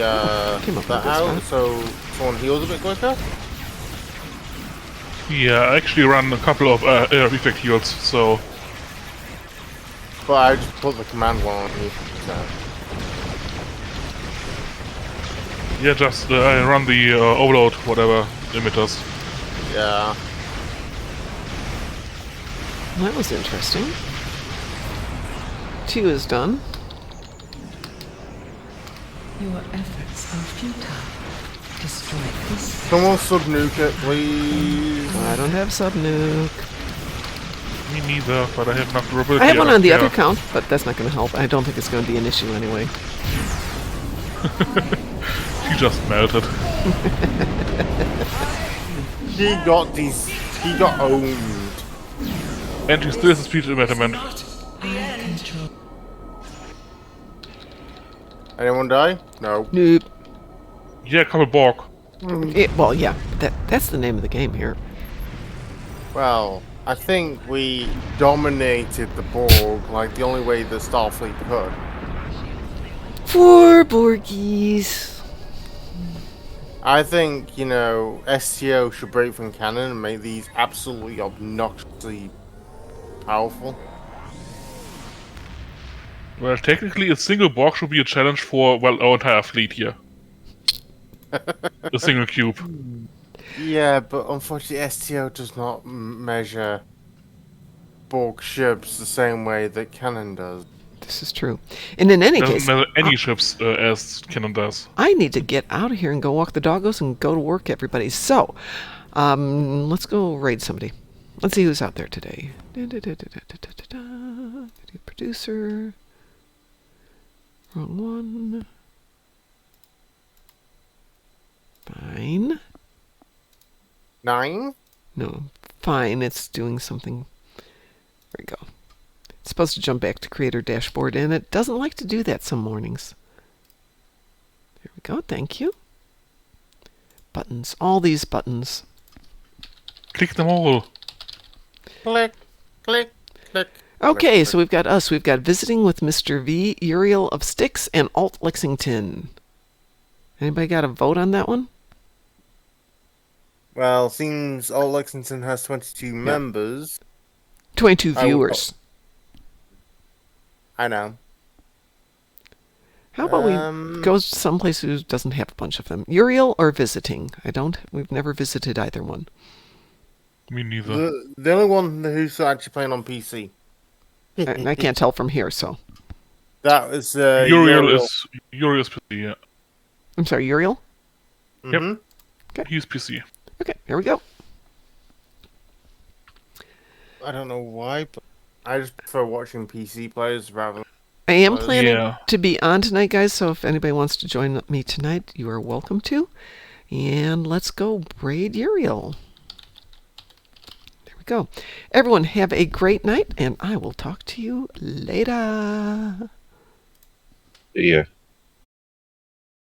Came up with that this out one. so someone heals a bit quicker. Yeah, I actually ran a couple of reflect heals, so But I just put the command one on you. So. yeah, just I run the overload whatever emitters. Yeah. That was interesting. 2 is done. Your efforts are futile. Destroy this. Someone sub-nuke it, please. I don't have subnuke. Me neither, but I have enough durability. I have one on the yeah. other account, but that's not going to help. I don't think it's going to be an issue anyway. She just melted. He got owned. And she still has a speech impediment. Control. Anyone die? No. Nope. Yeah, a couple Borg. Well, yeah, that's the name of the game here. Well, I think we dominated the Borg like the only way the Starfleet could. 4 Borgies. I think, you know, STO should break from canon and make these absolutely obnoxiously powerful. Well, technically, a single Borg should be a challenge for, well, our entire fleet here. A single cube. Yeah, but unfortunately STO does not measure Borg ships the same way that canon does. This is true. And in any Doesn't case, matter any ships as Canon does. I need to get out of here and go walk the doggos and go to work, everybody. So, let's go raid somebody. Let's see who's out there today. Producer. Wrong one. Fine. 9? No, fine. It's doing something. There we go. It's supposed to jump back to creator dashboard, and it doesn't like to do that some mornings. There we go. Thank you. Buttons. All these buttons. Click them all. Click, click, click. Okay, so we've got us. We've got Visiting with Mr. V, Uriel of Styx, and Alt Lexington. Anybody got a vote on that one? Well, seems Old Lexington has 22 members. 22 I will viewers. I know. How about we go someplace who doesn't have a bunch of them? Uriel or Visiting? We've never visited either one. Me neither. The only one who's actually playing on PC. I can't tell from here, so. That was Uriel is PC, yeah. I'm sorry, Uriel? Mhm. Yep. He's PC. Okay, here we go. I don't know why, but I just prefer watching PC players rather than... I am planning Yeah. to be on tonight, guys, so if anybody wants to join me tonight, you are welcome to. And let's go raid Uriel. There we go. Everyone, have a great night, and I will talk to you later. Yeah.